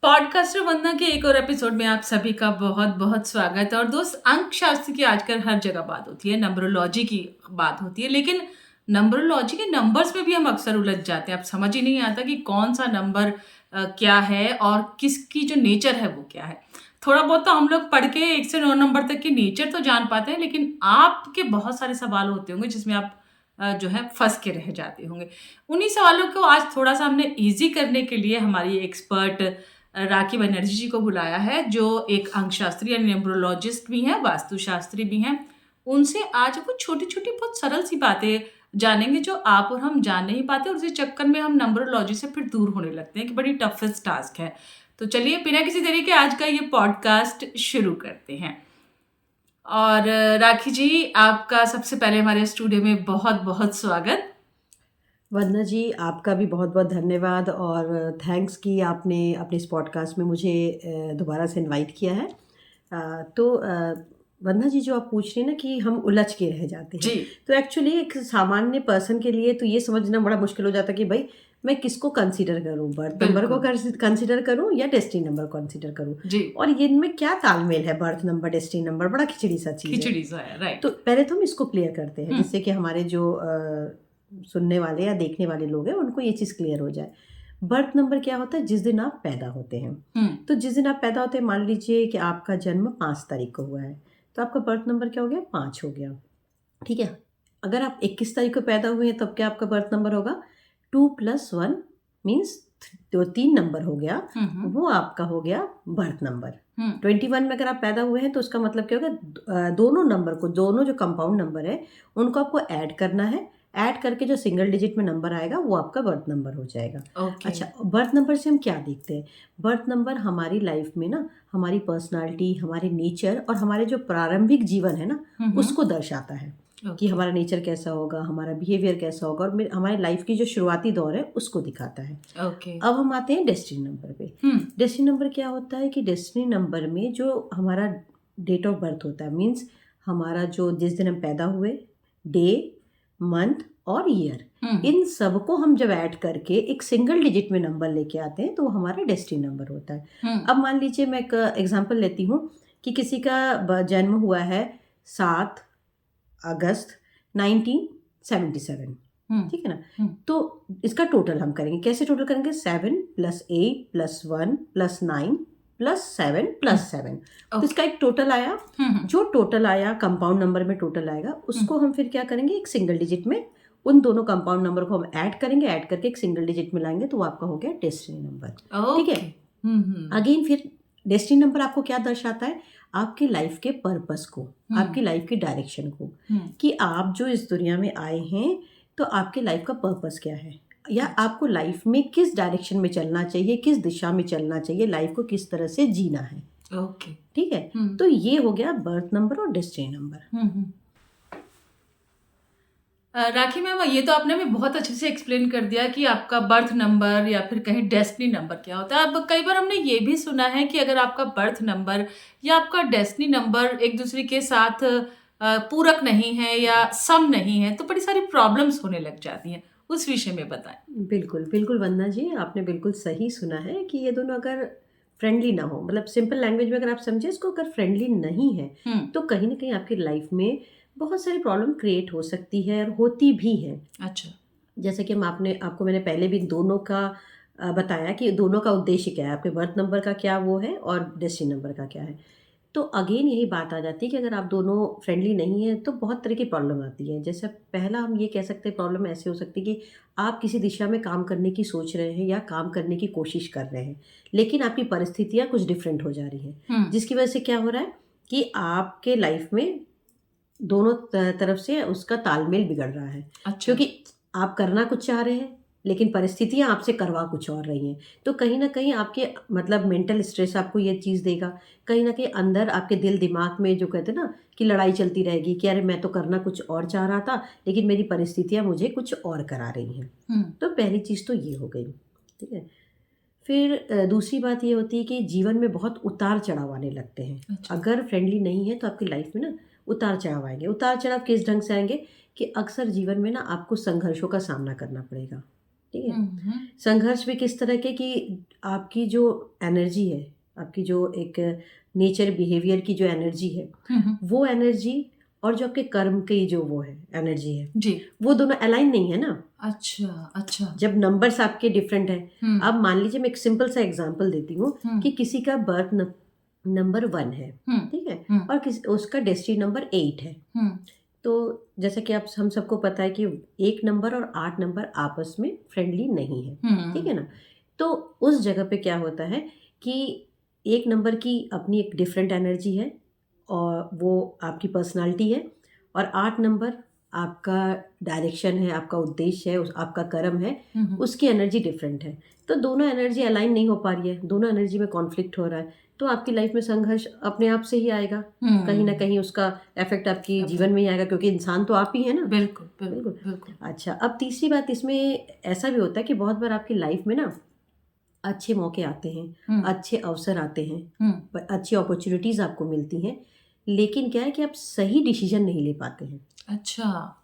Podcaster वंदना के एक और एपिसोड में आप सभी का बहुत बहुत स्वागत है। और दोस्त, अंक शास्त्र की आजकल हर जगह बात होती है, नंबरोलॉजी की बात होती है, लेकिन नंबरोलॉजी के नंबर्स में भी हम अक्सर उलझ जाते हैं। अब समझ ही नहीं आता कि कौन सा नंबर क्या है और किसकी जो नेचर है वो क्या है। थोड़ा बहुत तो हम लोग पढ़ के 1 से 9 नंबर तक की नेचर तो जान पाते हैं, लेकिन आपके बहुत सारे सवाल होते होंगे जिसमें आप जो है फंस के रह जाते होंगे। उन्हीं सवालों को आज थोड़ा सा हमने इजी करने के लिए हमारी एक्सपर्ट राखी बनर्जी जी को बुलाया है, जो एक अंकशास्त्री यानी न्यूमरोलॉजिस्ट भी हैं, वास्तुशास्त्री भी हैं। उनसे आज कुछ छोटी छोटी बहुत सरल सी बातें जानेंगे जो आप और हम जान नहीं पाते, और उसी चक्कर में हम नंबरोलॉजी से फिर दूर होने लगते हैं कि बड़ी टफेस्ट टास्क है। तो चलिए बिना किसी देरी के आज का ये पॉडकास्ट शुरू करते हैं। और राखी जी, आपका सबसे पहले हमारे स्टूडियो में बहुत बहुत स्वागत। वंदना जी, आपका भी बहुत बहुत धन्यवाद और थैंक्स कि आपने अपने इस पॉडकास्ट में मुझे दोबारा से इनवाइट किया है। वंदना जी, जो आप पूछ रही हैं ना कि हम उलझ के रह जाते हैं, जी। तो एक्चुअली एक सामान्य पर्सन के लिए तो ये समझना बड़ा मुश्किल हो जाता है कि भाई मैं किसको कंसीडर करूं, बर्थ नंबर को कंसीडर करूं या डेस्टिनी नंबर कंसीडर करूं, जी। और ये इनमें क्या तालमेल है, बर्थ नंबर डेस्टिनी नंबर, बड़ा खिचड़ी सा चीज़ है। खिचड़ी सा है, राइट। तो पहले तो हम इसको क्लियर करते हैं जिससे कि हमारे जो सुनने वाले या देखने वाले लोग हैं उनको ये चीज़ क्लियर हो जाए। बर्थ नंबर क्या होता है? जिस दिन आप पैदा होते हैं। तो जिस दिन आप पैदा होते हैं, मान लीजिए कि आपका जन्म 5 तारीख को हुआ है, तो आपका बर्थ नंबर क्या हो गया? 5 हो गया। ठीक है। अगर आप 21 तारीख को पैदा हुए हैं, तब क्या आपका बर्थ नंबर होगा? 2+1 मीन्स जो 3 नंबर हो गया, वो आपका हो गया बर्थ नंबर। 21 में अगर आप पैदा हुए हैं तो उसका मतलब क्या होगा? दोनों नंबर को, दोनों जो कंपाउंड नंबर है उनको आपको ऐड करना है। ऐड करके जो सिंगल डिजिट में नंबर आएगा वो आपका बर्थ नंबर हो जाएगा। अच्छा, बर्थ नंबर से हम क्या देखते हैं? बर्थ नंबर हमारी लाइफ में ना हमारी पर्सनालिटी, हमारे नेचर और हमारे जो प्रारंभिक जीवन है ना उसको दर्शाता है कि हमारा नेचर कैसा होगा, हमारा बिहेवियर कैसा होगा, और हमारे लाइफ की जो शुरुआती दौर है उसको दिखाता है। अब हम आते हैं डेस्टिनी नंबर पे। डेस्टिनी नंबर क्या होता है कि डेस्टिनी नंबर में जो हमारा डेट ऑफ बर्थ होता है, मीन्स हमारा जो जिस दिन हम पैदा हुए, डे, मंथ और ईयर, इन सबको हम जब ऐड करके एक सिंगल डिजिट में नंबर लेके आते हैं तो वो हमारा डेस्टिनी नंबर होता है। अब मान लीजिए मैं एक एग्जांपल लेती हूँ कि किसी का जन्म हुआ है 7 अगस्त 1977, ठीक है ना? तो इसका टोटल हम करेंगे। कैसे टोटल करेंगे? 7 + 8 + 1 + 9 + 7 + 7। तो इसका एक टोटल आया। जो टोटल आया कंपाउंड नंबर में टोटल आएगा, उसको हम फिर क्या करेंगे? एक सिंगल डिजिट में उन दोनों कंपाउंड नंबर को हम ऐड करेंगे, ऐड करके एक सिंगल डिजिट में लाएंगे, तो वो आपका हो गया डेस्टिनी नंबर। ठीक है। अगेन फिर डेस्टिनी नंबर आपको क्या दर्शाता है? आपकी लाइफ के पर्पस को, आपकी लाइफ की डायरेक्शन को, कि आप जो इस दुनिया में आए हैं तो आपके लाइफ का पर्पस क्या है, या आपको लाइफ में किस डायरेक्शन में चलना चाहिए, किस दिशा में चलना चाहिए, लाइफ को किस तरह से जीना है। ठीक है। तो ये हो गया बर्थ नंबर और डेस्टिनी नंबर। राखी मैम, ये तो आपने भी बहुत अच्छे से एक्सप्लेन कर दिया कि आपका बर्थ नंबर या फिर कहीं डेस्टिनी नंबर क्या होता है। अब कई बार हमने ये भी सुना है कि अगर आपका बर्थ नंबर या आपका डेस्टिनी नंबर एक दूसरे के साथ पूरक नहीं है या सम नहीं है, तो बड़ी सारी प्रॉब्लम्स होने लग जाती हैं। उस विषय में बताएं। बिल्कुल बिल्कुल वंदना जी, आपने बिल्कुल सही सुना है कि ये दोनों अगर फ्रेंडली ना हो, मतलब सिंपल लैंग्वेज में अगर आप समझे इसको, अगर फ्रेंडली नहीं है तो कहीं ना कहीं आपकी लाइफ में बहुत सारी प्रॉब्लम क्रिएट हो सकती है और होती भी है। अच्छा। जैसे कि आपको मैंने पहले भी दोनों का बताया कि दोनों का उद्देश्य क्या है, आपके बर्थ नंबर का क्या वो है और डेस्टिनी नंबर का क्या है। तो अगेन यही बात आ जाती है कि अगर आप दोनों फ्रेंडली नहीं हैं तो बहुत तरह की प्रॉब्लम आती है। जैसे पहला हम ये कह सकते हैं, प्रॉब्लम ऐसे हो सकती है कि आप किसी दिशा में काम करने की सोच रहे हैं या काम करने की कोशिश कर रहे हैं, लेकिन आपकी परिस्थितियाँ कुछ डिफरेंट हो जा रही हैं, जिसकी वजह से क्या हो रहा है कि आपके लाइफ में दोनों तरफ से उसका तालमेल बिगड़ रहा है। क्योंकि आप करना कुछ चाह रहे हैं लेकिन परिस्थितियाँ आपसे करवा कुछ और रही हैं। तो कहीं न कहीं आपके मतलब मेंटल स्ट्रेस आपको ये चीज़ देगा। कहीं न कहीं अंदर आपके दिल दिमाग में जो कहते हैं ना कि लड़ाई चलती रहेगी कि अरे मैं तो करना कुछ और चाह रहा था, लेकिन मेरी परिस्थितियाँ मुझे कुछ और करा रही हैं। तो पहली चीज़ तो ये हो गई, ठीक है। फिर दूसरी बात ये होती है कि जीवन में बहुत उतार-चढ़ाव आने लगते हैं। अगर फ्रेंडली नहीं है तो आपकी लाइफ में ना उतार-चढ़ाव आएँगे। उतार-चढ़ाव किस ढंग से आएँगे कि अक्सर जीवन में ना आपको संघर्षों का सामना करना पड़ेगा। ठीक है। संघर्ष भी किस तरह के कि आपकी जो एनर्जी है, आपकी जो एक नेचर बिहेवियर की जो एनर्जी है, वो एनर्जी और जो आपके कर्म की जो वो है एनर्जी है जी, वो दोनों अलाइन नहीं है ना। अच्छा। जब नंबर्स आपके डिफरेंट है, अब मान लीजिए मैं एक सिंपल सा एग्जांपल देती हूँ कि किसी का बर्थ नंबर 1 है, ठीक है, और उसका डेस्टिनी नंबर 8 है। तो जैसे कि आप हम सबको पता है कि 1 नंबर और 8 नंबर आपस में फ्रेंडली नहीं है, ठीक है ना। तो उस जगह पे क्या होता है कि 1 नंबर की अपनी एक डिफरेंट एनर्जी है और वो आपकी पर्सनालिटी है, और 8 नंबर आपका डायरेक्शन है, आपका उद्देश्य है, आपका कर्म है, उसकी एनर्जी डिफरेंट है। तो दोनों एनर्जी अलाइन नहीं हो पा रही है, दोनों एनर्जी में कॉन्फ्लिक्ट हो रहा है, तो आपकी लाइफ में संघर्ष अपने आप से ही आएगा। कहीं ना कहीं उसका इफेक्ट आपकी जीवन में ही आएगा, क्योंकि इंसान तो आप ही है ना। बिल्कुल। अच्छा, अब तीसरी बात इसमें ऐसा भी होता है कि बहुत बार आपकी लाइफ में ना अच्छे मौके आते हैं, अच्छे अवसर आते हैं, अच्छी अपॉर्चुनिटीज आपको मिलती हैं, लेकिन क्या है कि आप सही डिसीजन नहीं ले पाते हैं। अच्छा,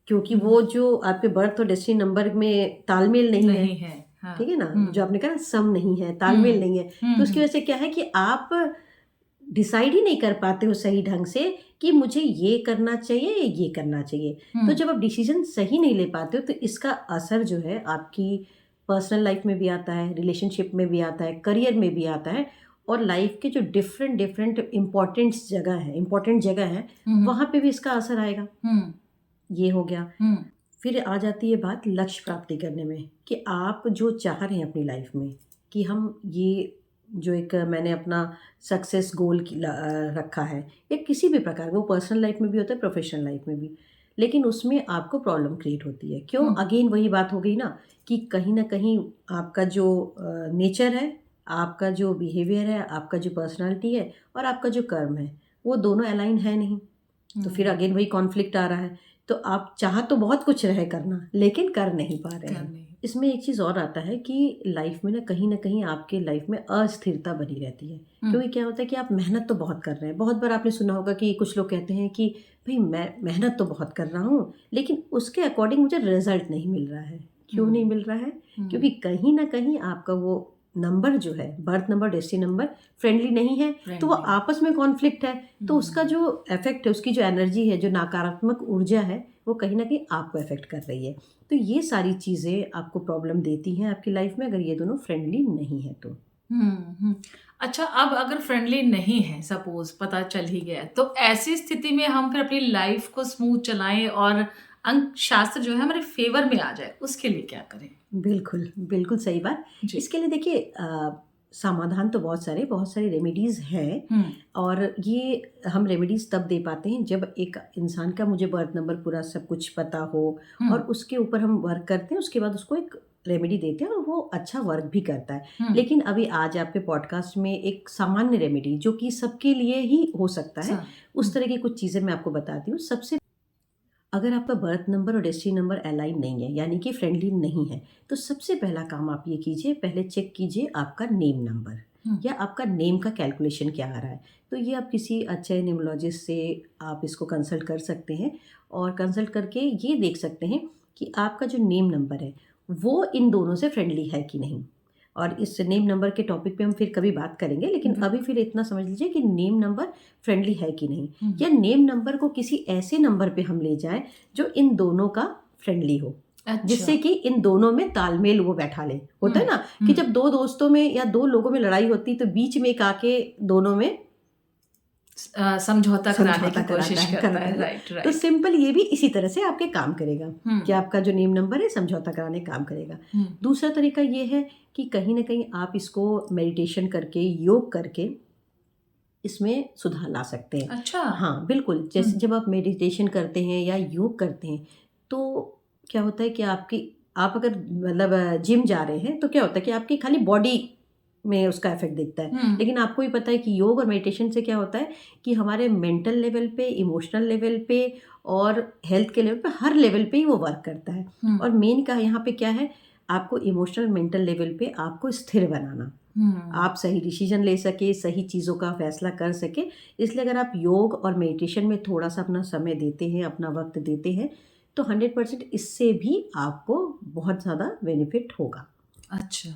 क्योंकि वो जो आपके बर्थ और डेस्टिनी नंबर में तालमेल नहीं है, हाँ। ठीक है ना, जो आपने कहा ना सम नहीं है, तालमेल नहीं है, तो उसकी वजह से क्या है कि आप डिसाइड ही नहीं कर पाते हो सही ढंग से कि मुझे ये करना चाहिए या ये करना चाहिए। तो जब आप डिसीजन सही नहीं ले पाते हो तो इसका असर जो है आपकी पर्सनल लाइफ में भी आता है, रिलेशनशिप में भी आता है, करियर में भी आता है, और लाइफ के जो डिफरेंट इम्पोर्टेंट जगह है वहाँ पे भी इसका असर आएगा। ये हो गया। फिर आ जाती है बात लक्ष्य प्राप्ति करने में, कि आप जो चाह रहे हैं अपनी लाइफ में, कि हम ये जो एक मैंने अपना सक्सेस गोल रखा है, या किसी भी प्रकार वो पर्सनल लाइफ में भी होता है, प्रोफेशनल लाइफ में भी, लेकिन उसमें आपको प्रॉब्लम क्रिएट होती है। क्यों? अगेन वही बात हो गई ना कि कहीं ना कहीं आपका जो नेचर है, आपका जो बिहेवियर है, आपका जो पर्सनालिटी है और आपका जो कर्म है, वो दोनों अलाइन है नहीं। तो फिर अगेन वही कॉन्फ्लिक्ट आ रहा है। तो आप चाह तो बहुत कुछ रहे करना, लेकिन कर नहीं पा रहे हैं। इसमें एक चीज़ और आता है कि लाइफ में ना कहीं आपके लाइफ में अस्थिरता बनी रहती है। क्योंकि क्या होता है कि आप मेहनत तो बहुत कर रहे हैं। बहुत बार आपने सुना होगा कि कुछ लोग कहते हैं कि भाई मैं मेहनत तो बहुत कर रहा हूँ, लेकिन उसके अकॉर्डिंग मुझे रिजल्ट नहीं मिल रहा है। क्यों नहीं मिल रहा है? क्योंकि कहीं ना कहीं आपका वो नंबर जो है, birth number, destiny number friendly नहीं है, तो वो आपस में कॉन्फ्लिक्ट है, तो उसका जो इफेक्ट है, उसकी जो एनर्जी है, जो नकारात्मक ऊर्जा है, वो कहीं ना कहीं आपको इफेक्ट कर रही है। तो ये सारी चीज़ें आपको प्रॉब्लम देती हैं आपकी लाइफ में, अगर ये दोनों फ्रेंडली नहीं है तो। अच्छा, अब अगर फ्रेंडली नहीं है, सपोज पता चल ही गया, तो ऐसी स्थिति में हम फिर अपनी लाइफ को स्मूथ चलाएं और अंक शास्त्र जो है हमारे फेवर में आ जाए, उसके लिए क्या करें? बिल्कुल सही बात। इसके लिए देखिए समाधान तो बहुत सारे रेमेडीज़ हैं, और ये हम रेमेडीज़ तब दे पाते हैं जब एक इंसान का मुझे बर्थ नंबर पूरा सब कुछ पता हो, और उसके ऊपर हम वर्क करते हैं, उसके बाद उसको एक रेमेडी देते हैं और वो अच्छा वर्क भी करता है। लेकिन अभी आज आपके पॉडकास्ट में एक सामान्य रेमेडी जो कि सबके लिए ही हो सकता है, उस तरह की कुछ चीज़ें मैं आपको बताती हूँ। सबसे अगर आपका बर्थ नंबर और डेस्टिनी नंबर अलाइन नहीं है, यानी कि फ्रेंडली नहीं है, तो सबसे पहला काम आप ये कीजिए, पहले चेक कीजिए आपका नेम नंबर या आपका नेम का कैलकुलेशन क्या आ रहा है। तो ये आप किसी अच्छे न्यूमरोलॉजिस्ट से आप इसको कंसल्ट कर सकते हैं, और कंसल्ट करके ये देख सकते हैं कि आपका जो नेम नंबर है वो इन दोनों से फ्रेंडली है कि नहीं। और इस नेम नंबर के टॉपिक पे हम फिर कभी बात करेंगे, लेकिन अभी फिर इतना समझ लीजिए कि नेम नंबर फ्रेंडली है कि नहीं, या नेम नंबर को किसी ऐसे नंबर पे हम ले जाएं जो इन दोनों का फ्रेंडली हो। अच्छा। जिससे कि इन दोनों में तालमेल वो बैठा ले। होता है ना कि जब दो दोस्तों में या दो लोगों में लड़ाई होती तो बीच में एक आके दोनों में समझौता कराने की कोशिश करता है। राइट। तो सिंपल ये भी इसी तरह से आपके काम करेगा कि आपका जो नेम नंबर है समझौता कराने काम करेगा। दूसरा तरीका ये है कि कहीं ना कहीं आप इसको मेडिटेशन करके, योग करके इसमें सुधार ला सकते हैं। अच्छा। हाँ बिल्कुल। जैसे जब आप मेडिटेशन करते हैं या योग करते हैं तो क्या होता है कि आप अगर मतलब जिम जा रहे हैं तो क्या होता है कि आपकी खाली बॉडी में उसका इफेक्ट दिखता है, लेकिन आपको ही पता है कि योग और मेडिटेशन से क्या होता है कि हमारे मेंटल लेवल पे, इमोशनल लेवल पे और हेल्थ के लेवल पे, हर लेवल पे ही वो वर्क करता है। और मेन का यहाँ पे क्या है, आपको इमोशनल मेंटल लेवल पे आपको स्थिर बनाना, आप सही डिसीजन ले सके, सही चीज़ों का फैसला कर सके। इसलिए अगर आप योग और मेडिटेशन में थोड़ा सा अपना समय देते हैं, अपना वक्त देते हैं, तो 100% इससे भी आपको बहुत ज़्यादा बेनिफिट होगा। अच्छा।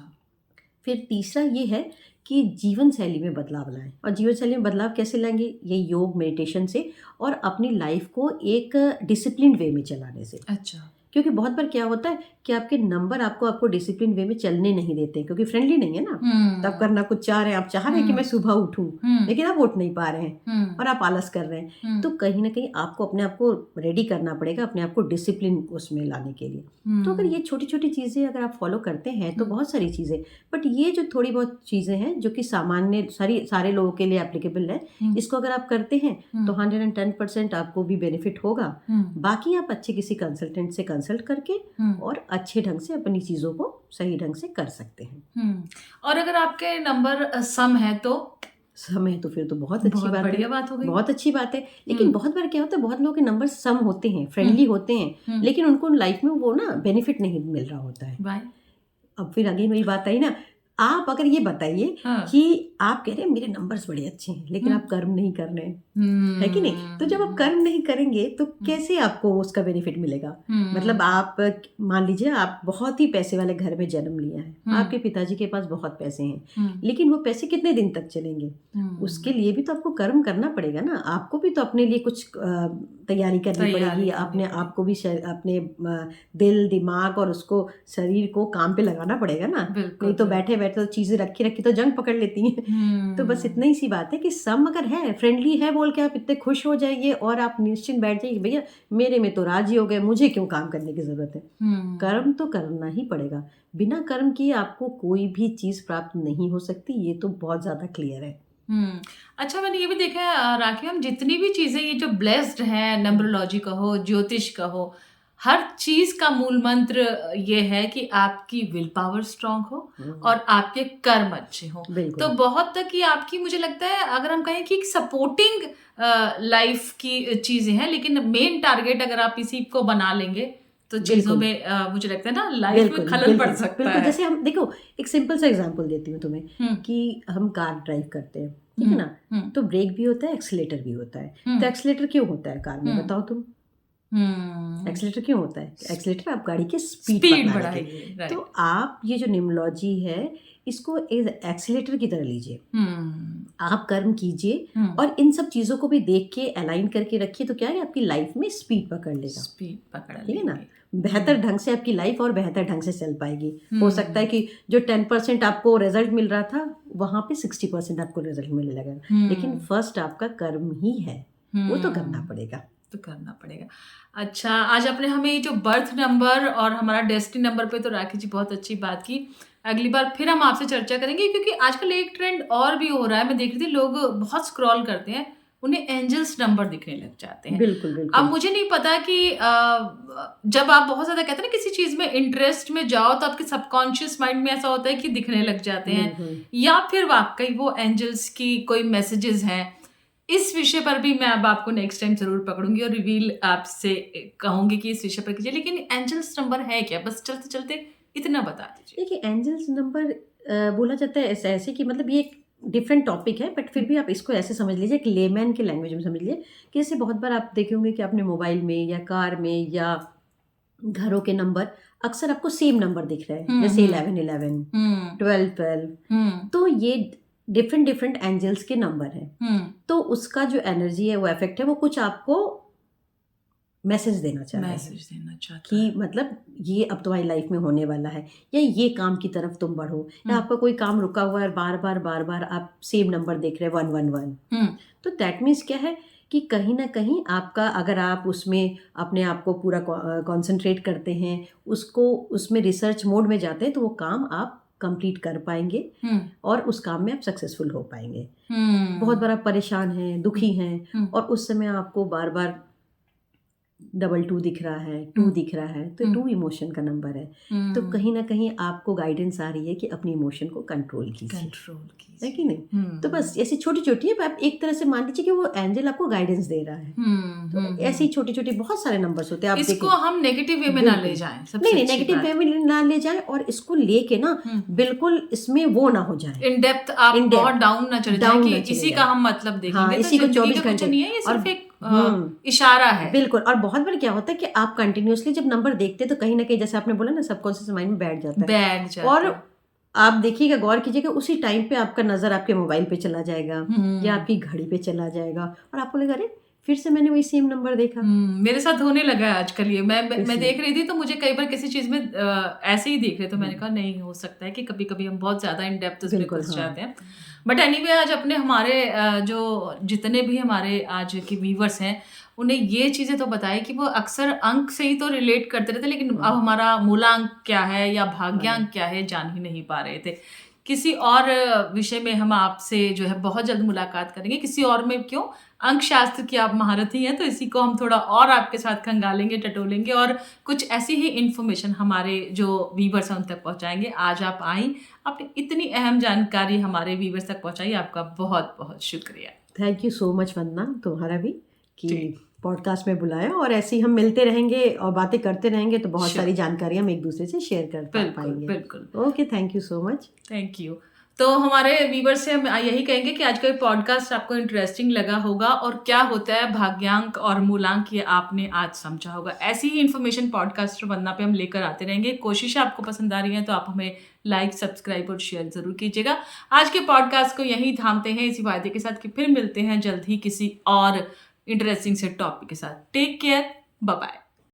फिर तीसरा ये है कि जीवन शैली में बदलाव लाएं। और जीवन शैली में बदलाव कैसे लाएंगे? ये योग, मेडिटेशन से और अपनी लाइफ को एक डिसिप्लिन वे में चलाने से। अच्छा। क्योंकि बहुत बार क्या होता है कि आपके नंबर आपको डिसिप्लिन वे में चलने नहीं देते, क्योंकि फ्रेंडली नहीं है ना। तो आप करना कुछ चाह रहे हैं, आप चाह रहे हैं कि मैं सुबह उठूं, लेकिन आप उठ नहीं पा रहे हैं और आप आलस कर रहे हैं। तो कहीं ना कहीं आपको अपने आप को रेडी करना पड़ेगा, अपने आप को डिसिप्लिन उसमें लाने के लिए। तो अगर ये छोटी छोटी चीज़ें अगर आप फॉलो करते हैं तो बहुत सारी चीज़ें, बट ये जो थोड़ी बहुत चीज़ें हैं जो कि सामान्य सारे लोगों के लिए एप्लीकेबल है, इसको अगर आप करते हैं तो 110% आपको भी बेनिफिट होगा। बाकी आप अच्छे किसी कंसल्टेंट से कंसल्ट करके और अच्छे ढंग से अपनी चीज़ों को सही ढंग से कर सकते हैं। और अगर आपके नंबर सम है तो समय तो फिर तो बहुत अच्छी बात बढ़िया बात हो गई, बहुत अच्छी बात है। लेकिन बहुत बार क्या होता है, बहुत लोगों के नंबर सम होते हैं, फ्रेंडली होते हैं, लेकिन उनको लाइफ में वो ना बेनिफिट नहीं मिल रहा होता है। अब फिर अगेन वही बात आई ना, आप अगर ये बताइए कि आप कह रहे हैं मेरे नंबर्स बड़े अच्छे हैं, लेकिन आप कर्म नहीं कर रहे हैं, है कि नहीं? तो जब आप कर्म नहीं करेंगे तो कैसे आपको उसका बेनिफिट मिलेगा? मतलब आप मान लीजिए आप बहुत ही पैसे वाले घर में जन्म लिया है, आपके पिताजी के पास बहुत पैसे हैं, लेकिन वो पैसे कितने दिन तक चलेंगे? उसके लिए भी तो आपको कर्म करना पड़ेगा ना। आपको भी तो अपने लिए कुछ तैयारी करनी पड़ेगी, अपने आप को भी अपने दिल, दिमाग और उसको शरीर को काम पे लगाना पड़ेगा ना। नहीं तो बैठे बैठे तो चीजें रखी रखी तो जंग पकड़ लेती हैं। तो बस इतना ही सी बात है कि सम अगर है, फ्रेंडली है बोल के आप इतने खुश हो जाइए और आप निश्चिंत बैठ जाइए, भैया मेरे में तो राजी हो गए, मुझे क्यों काम करने की जरूरत है। कर्म तो करना ही पड़ेगा, बिना कर्म किए आपको कोई भी चीज प्राप्त नहीं हो सकती, ये तो बहुत ज्यादा क्लियर है। अच्छा, मैंने ये भी देखा है राखी, हम जितनी भी चीजें ये जो ब्लेस्ड है, नंबरोलॉजी का हो, ज्योतिष का हो, हर चीज का मूल मंत्र ये है कि आपकी विल पावर स्ट्रांग हो और आपके कर्म अच्छे हो। तो बहुत तक ये आपकी, मुझे लगता है अगर हम कहें कि सपोर्टिंग लाइफ की चीजें हैं, लेकिन मेन टारगेट अगर आप इसी को बना लेंगे तो चीजों में मुझे लगता है ना लाइफ में खलल पड़ सकता है। जैसे हम देखो, एक सिंपल सा एग्जांपल देती हूँ तुम्हें कि हम कार ड्राइव करते हैं, ठीक है ना? तो ब्रेक भी होता है, एक्सीलेटर भी होता है। तो एक्सीलेटर क्यों होता है कार में, बताओ तुम? एक्सीलेटर क्यों होता है? एक्सीलेटर आप गाड़ी की स्पीड बढ़ाएंगे। तो आप ये जो न्यूमरोलॉजी है इसको एक्सीलेटर की तरह लीजिए, आप कर्म कीजिए और इन सब चीजों को भी देख के अलाइन करके रखिए, तो क्या है आपकी लाइफ में स्पीड पकड़ लेगा, ठीक है ना? बेहतर ढंग से आपकी लाइफ और बेहतर ढंग से चल पाएगी। हो सकता है कि जो 10% आपको रिजल्ट मिल रहा था वहां पे 60% आपको रिजल्ट मिलने लगेगा, लेकिन फर्स्ट आपका कर्म ही है, वो तो करना पड़ेगा। अच्छा, आज आपने हमें ये जो बर्थ नंबर और हमारा डेस्टिनी नंबर पे तो राखी जी बहुत अच्छी बात की। अगली बार फिर हम आपसे चर्चा करेंगे, क्योंकि आजकल एक ट्रेंड और भी हो रहा है, मैं देख रही थी लोग बहुत स्क्रॉल करते हैं, उन्हें एंजल्स नंबर दिखने लग जाते हैं। बिल्कुल। अब मुझे नहीं पता कि जब आप बहुत ज्यादा कहते हैं ना किसी चीज में इंटरेस्ट में जाओ तो आपके सबकॉन्शियस माइंड में ऐसा होता है कि दिखने लग जाते हैं, या फिर वाकई वो एंजल्स की कोई मैसेजेस हैं। इस विषय पर भी मैं अब आपको नेक्स्ट टाइम जरूर पकड़ूंगी और रिवील आपसे कहूंगी कि इस विषय पर कीजिए। लेकिन एंजल्स नंबर है क्या, बस चलते चलते इतना बता दीजिए। देखिए, एंजल्स नंबर बोला जाता है ऐसे कि मतलब ये एक डिफरेंट टॉपिक है, बट फिर भी आप इसको ऐसे समझ लीजिए, एक लेमैन के लैंग्वेज में समझ लीजिए कि जैसे बहुत बार आप देखे होंगे कि अपने मोबाइल में या कार में या घरों के नंबर अक्सर आपको सेम नंबर दिख रहा है, जैसे 1111, 1212, तो ये डिफरेंट एंजल्स के नंबर हैं। तो उसका जो एनर्जी है, वो इफेक्ट है, वो कुछ आपको मैसेज देना चाहता है कि मतलब ये अब तुम्हारी लाइफ में होने वाला है, या ये काम की तरफ तुम बढ़ो, या आपका कोई काम रुका हुआ है, बार बार आप सेम नंबर देख रहे हैं 111, तो दैट मीन्स क्या है कि कहीं ना कहीं आपका, अगर आप उसमें अपने आप को पूरा कॉन्सेंट्रेट करते हैं, उसमें रिसर्च मोड में जाते हैं, तो वो काम आप कंप्लीट कर पाएंगे और उस काम में आप सक्सेसफुल हो पाएंगे। बहुत बार आप परेशान हैं, दुखी हैं, और उस समय आपको बार बार 22 दिख रहा है, 2 दिख रहा है, तो 2 इमोशन का नंबर है। तो कहीं ना कहीं आपको गाइडेंस आ रही है कि अपनी इमोशन को कंट्रोल कीजिए, है कि नहीं? तो बस ऐसी छोटी छोटी है, आप एक तरह से मान लीजिए कि वो एंजल आपको गाइडेंस दे रहा है। तो ऐसी छोटी छोटी बहुत सारे नंबर्स होते हैं। आप इसको हम नेगेटिव वे में ना ले जाएं, नहीं, नेगेटिव वे में ना ले जाएं, और इसको लेके ना बिल्कुल इसमें वो ना हो जाए, इन डेप्थ आप बहुत डाउन ना चले जाएं कि इसी का हम मतलब देखेंगे। इसी को 24 घंटे नहीं है, ये सिर्फ एक इशारा है। बिल्कुल। और बहुत बार क्या होता है कि आप कंटिन्यूअसली जब नंबर देखते हैं तो कहीं ना कहीं, जैसे आपने बोला ना, सबकॉन्शियस माइंड में बैठ जाता है। और आप देखिएगा, गौर कीजिएगा, उसी टाइम पे आपका नजर आपके मोबाइल पे चला जाएगा या आपकी घड़ी पे चला जाएगा और आपको लगा, अरे फिर से मैंने वही सेम नंबर देखा। मेरे साथ होने लगा है आजकल ये। मैं देख रही थी तो मुझे कई बार किसी चीज में ऐसे ही देख रहे, तो मैंने कहा नहीं, हो सकता है कि कभी कभी हम बहुत ज्यादा इन डेप्थ उसमें घुस जाते हैं। बट एनीवे, आज अपने हमारे जो जितने भी हमारे आज के व्यूवर्स हैं, उन्हें ये चीजें तो बताई कि वो अक्सर अंक से ही तो रिलेट करते रहते, लेकिन अब हमारा मूलांक क्या है या भाग्यांक क्या है जान ही नहीं पा रहे थे। किसी और विषय में हम आपसे जो है बहुत जल्द मुलाकात करेंगे। किसी और में क्यों, अंक शास्त्र की आप महारथी हैं, तो इसी को हम थोड़ा और आपके साथ खंगालेंगे, टटोलेंगे और कुछ ऐसी ही इन्फॉर्मेशन हमारे जो व्यूवर्स हैं उन तक पहुंचाएंगे। आज आप आई, आपने इतनी अहम जानकारी हमारे व्यूवर्स तक पहुंचाई, आपका बहुत बहुत शुक्रिया। थैंक यू सो मच वंदना, तुम्हारा भी, कि पॉडकास्ट में बुलाया। और ऐसे ही हम मिलते रहेंगे और बातें करते रहेंगे तो बहुत सारी जानकारी हम एक दूसरे से शेयर कर पाएंगे। बिल्कुल। Okay, thank you so much. Thank you. तो हमारे व्यूवर्स से हम यही कहेंगे कि आज का पॉडकास्ट आपको इंटरेस्टिंग लगा होगा और क्या होता है भाग्यांक और मूलांक ये आपने आज समझा होगा। ऐसी ही इन्फॉर्मेशन पॉडकास्ट वंदना पे हम लेकर आते रहेंगे। कोशिश आपको पसंद आ रही है तो आप हमें लाइक, सब्सक्राइब और शेयर जरूर कीजिएगा। आज के पॉडकास्ट को यहीं थामते हैं इसी वादे के साथ कि फिर मिलते हैं जल्द ही किसी और इंटरेस्टिंग से टॉपिक के साथ। Take care, bye bye.